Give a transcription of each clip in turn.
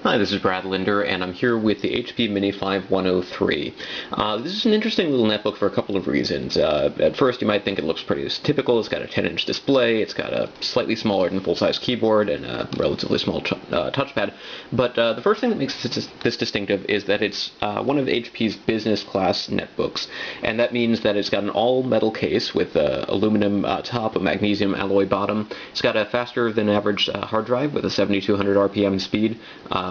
Hi, this is Brad Linder, and I'm here with the HP Mini 5103. This is an interesting little netbook for a couple of reasons. At first, you might think it looks pretty typical. It's got a 10-inch display, it's got a slightly smaller than full-size keyboard, and a relatively small touchpad. But the first thing that makes this distinctive is that it's one of HP's business-class netbooks, and that means that it's got an all-metal case with aluminum top, a magnesium alloy bottom. It's got a faster-than-average hard drive with a 7,200 RPM speed.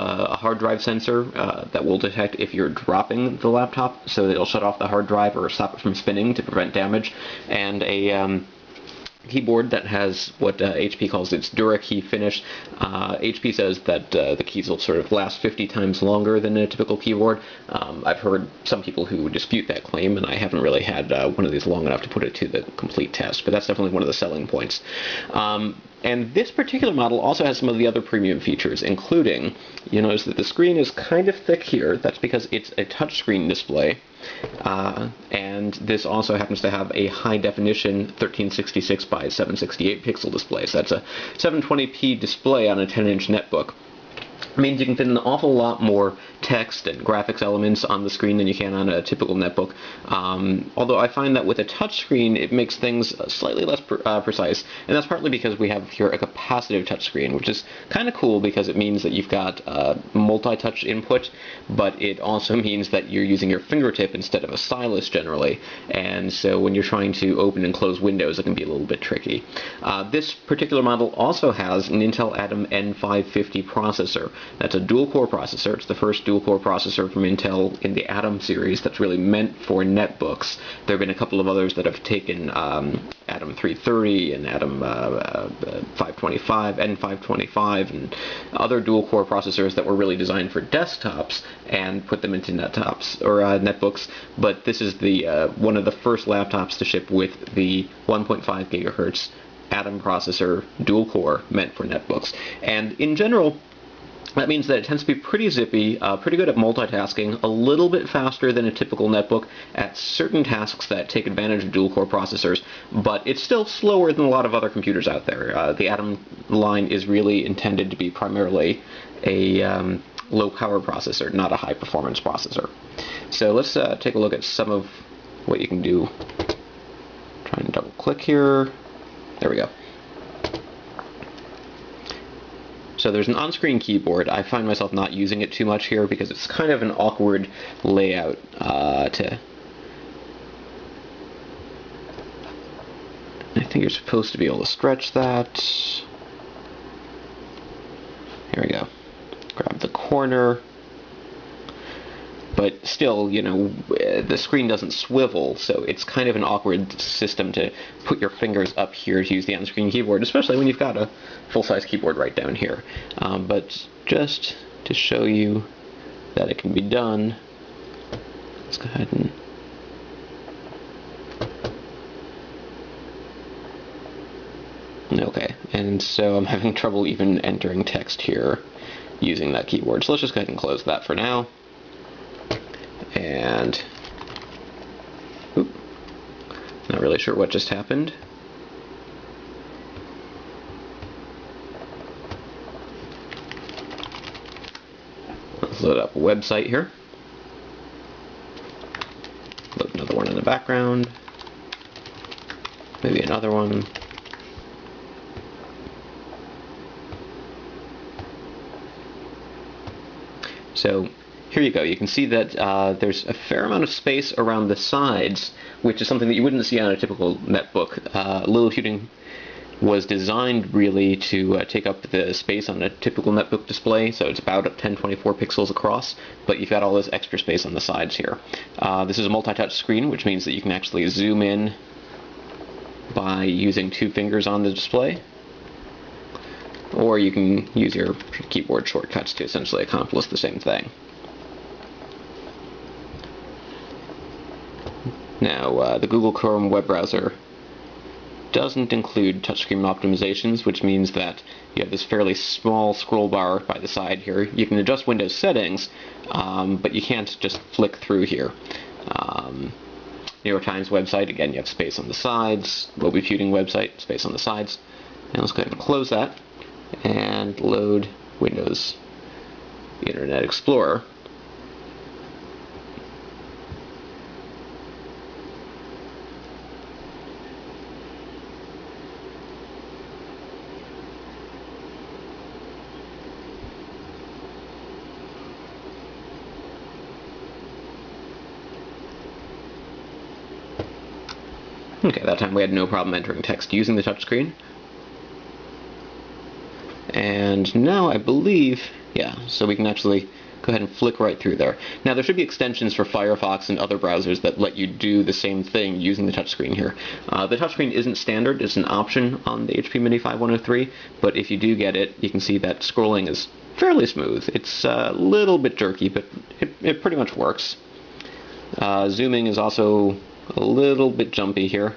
A hard drive sensor that will detect if you're dropping the laptop, so that it'll shut off the hard drive or stop it from spinning to prevent damage, and a keyboard that has what HP calls its DuraKey finish. HP says that the keys will sort of last 50 times longer than a typical keyboard. I've heard some people who dispute that claim, and I haven't really had one of these long enough to put it to the complete test, but that's definitely one of the selling points. And this particular model also has some of the other premium features, including, you notice that the screen is kind of thick here. That's because it's a touchscreen display. And this also happens to have a high-definition 1366 by 768 pixel display. So that's a 720p display on a 10-inch netbook. It means you can fit an awful lot more text and graphics elements on the screen than you can on a typical netbook. Although I find that with a touchscreen, it makes things slightly less precise, and that's partly because we have here a capacitive touchscreen, which is kind of cool because it means that you've got multi-touch input, but it also means that you're using your fingertip instead of a stylus generally, and so when you're trying to open and close windows, it can be a little bit tricky. This particular model also has an Intel Atom N550 processor. That's a dual-core processor. It's the first dual-core processor from Intel in the Atom series that's really meant for netbooks. There have been a couple of others that have taken Atom 330 and Atom 525, N525, and other dual-core processors that were really designed for desktops and put them into netbooks. But this is the one of the first laptops to ship with the 1.5 gigahertz Atom processor dual-core meant for netbooks. And in general, that means that it tends to be pretty zippy, pretty good at multitasking, a little bit faster than a typical netbook at certain tasks that take advantage of dual-core processors, but it's still slower than a lot of other computers out there. The Atom line is really intended to be primarily a low-power processor, not a high-performance processor. So let's take a look at some of what you can do. Try and double-click here. There we go. So there's an on-screen keyboard. I find myself not using it too much here because it's kind of an awkward layout I think you're supposed to be able to stretch that. Here we go. Grab the corner. But still, you know, the screen doesn't swivel, so it's kind of an awkward system to put your fingers up here to use the on-screen keyboard, especially when you've got a full-size keyboard right down here. But just to show you that it can be done, let's go ahead and... Okay, and so I'm having trouble even entering text here using that keyboard, so let's just go ahead and close that for now. And not really sure what just happened. Let's load up a website here. Load another one in the background. Maybe another one. So here you go. You can see that there's a fair amount of space around the sides, which is something that you wouldn't see on a typical netbook. Liliputing was designed really to take up the space on a typical netbook display, so it's about 1024 pixels across, but you've got all this extra space on the sides here. This is a multi-touch screen, which means that you can actually zoom in by using two fingers on the display, or you can use your keyboard shortcuts to essentially accomplish the same thing. Now, the Google Chrome web browser doesn't include touchscreen optimizations, which means that you have this fairly small scroll bar by the side here. You can adjust Windows settings, but you can't just flick through here. New York Times website, again, you have space on the sides. Liliputing website, space on the sides. And let's go ahead and close that and load Windows Internet Explorer. Okay, that time we had no problem entering text using the touchscreen. And now I believe, yeah, so we can actually go ahead and flick right through there. Now there should be extensions for Firefox and other browsers that let you do the same thing using the touchscreen here. The touchscreen isn't standard, it's an option on the HP Mini 5103, but if you do get it, you can see that scrolling is fairly smooth. It's a little bit jerky, but it pretty much works. Zooming is also a little bit jumpy here.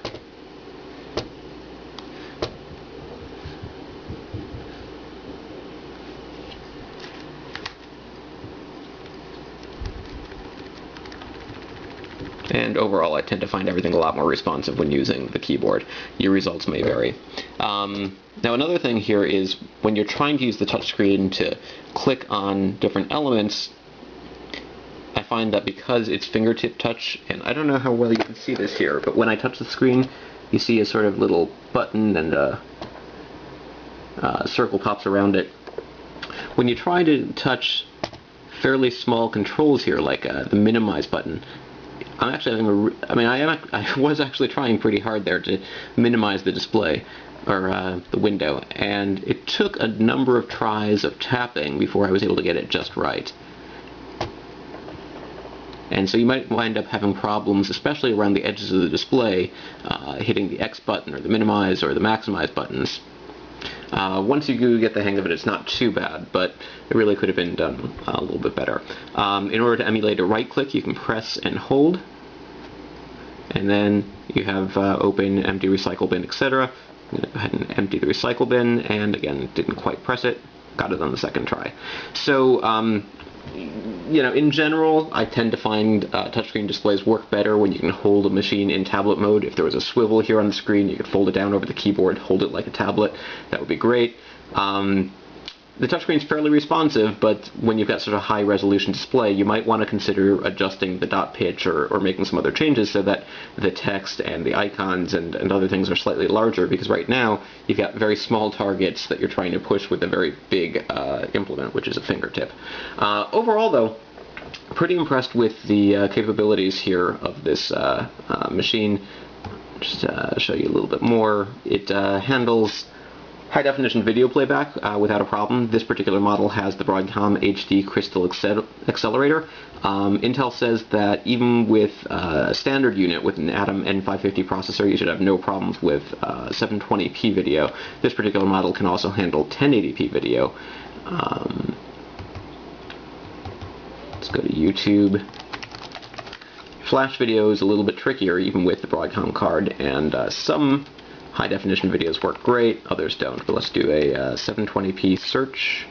And overall, I tend to find everything a lot more responsive when using the keyboard. Your results may vary. Now another thing here is when you're trying to use the touchscreen to click on different elements, I find that because it's fingertip touch, and I don't know how well you can see this here, but when I touch the screen, you see a sort of little button and a circle pops around it. When you try to touch fairly small controls here, like the minimize button, I'm actually having I was actually trying pretty hard there to minimize the display, or the window, and it took a number of tries of tapping before I was able to get it just right. And so you might wind up having problems, especially around the edges of the display, hitting the X button or the minimize or the maximize buttons. Once you do get the hang of it, it's not too bad, but it really could have been done a little bit better. In order to emulate a right click, you can press and hold, and then you have open, empty, recycle bin, etc. I'm going to go ahead and empty the recycle bin, and again, didn't quite press it, got it on the second try. So, you know, in general, I tend to find touchscreen displays work better when you can hold a machine in tablet mode. If there was a swivel here on the screen, you could fold it down over the keyboard, hold it like a tablet. That would be great. The touchscreen is fairly responsive, but when you've got sort of high-resolution display, you might want to consider adjusting the dot pitch or making some other changes so that the text and the icons and other things are slightly larger, because right now you've got very small targets that you're trying to push with a very big implement, which is a fingertip. Overall, though, pretty impressed with the capabilities here of this machine. Just show you a little bit more. It handles high-definition video playback without a problem. This particular model has the Broadcom HD Crystal accelerator. Intel says that even with a standard unit with an Atom N550 processor, you should have no problems with 720p video. This particular model can also handle 1080p video. Let's go to YouTube. Flash video is a little bit trickier even with the Broadcom card, and some high-definition videos work great, others don't, but let's do a 720p search.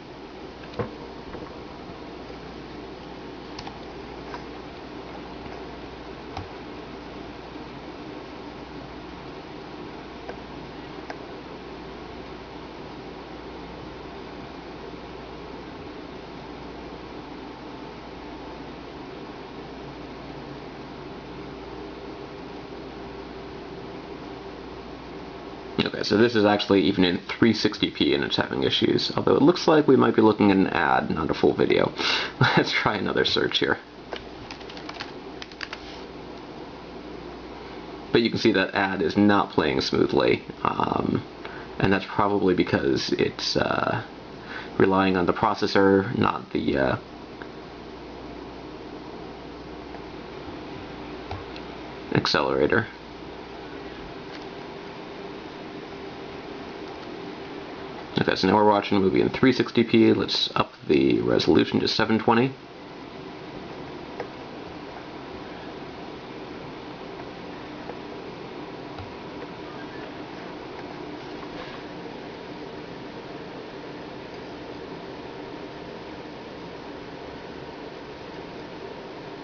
Okay, so this is actually even in 360p and it's having issues, although it looks like we might be looking at an ad, not a full video. Let's try another search here. But you can see that ad is not playing smoothly, and that's probably because it's relying on the processor, not the accelerator. Okay, so now we're watching a movie in 360p. Let's up the resolution to 720.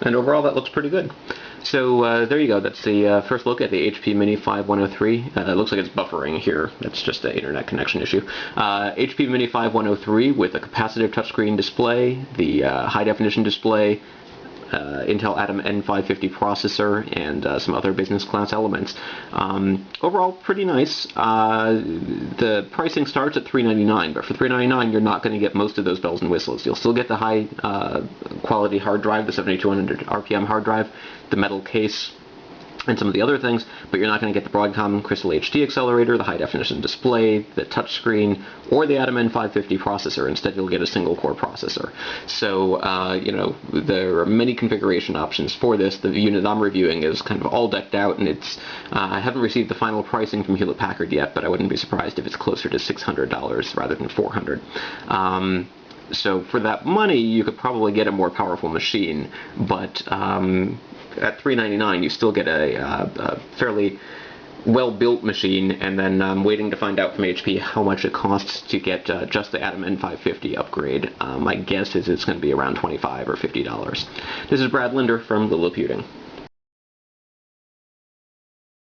And overall, that looks pretty good. So there you go. That's the first look at the HP Mini 5103. It looks like it's buffering here. That's just an internet connection issue. HP Mini 5103 with a capacitive touchscreen display, the high-definition display, Intel Atom N550 processor, and some other business class elements. Overall, pretty nice. The pricing starts at $399, but for $399 you're not going to get most of those bells and whistles. You'll still get the high quality hard drive, the 7200 RPM hard drive, the metal case, and some of the other things, but you're not going to get the Broadcom Crystal HD accelerator, the high-definition display, the touchscreen, or the Atom N550 processor. Instead, you'll get a single-core processor. So, you know, there are many configuration options for this. The unit I'm reviewing is kind of all decked out, and it's I haven't received the final pricing from Hewlett-Packard yet, but I wouldn't be surprised if it's closer to $600 rather than $400. So for that money, you could probably get a more powerful machine, but at $399, you still get a fairly well-built machine, and then I'm waiting to find out from HP how much it costs to get just the Atom N550 upgrade. My guess is it's going to be around $25 or $50. This is Brad Linder from Liliputing.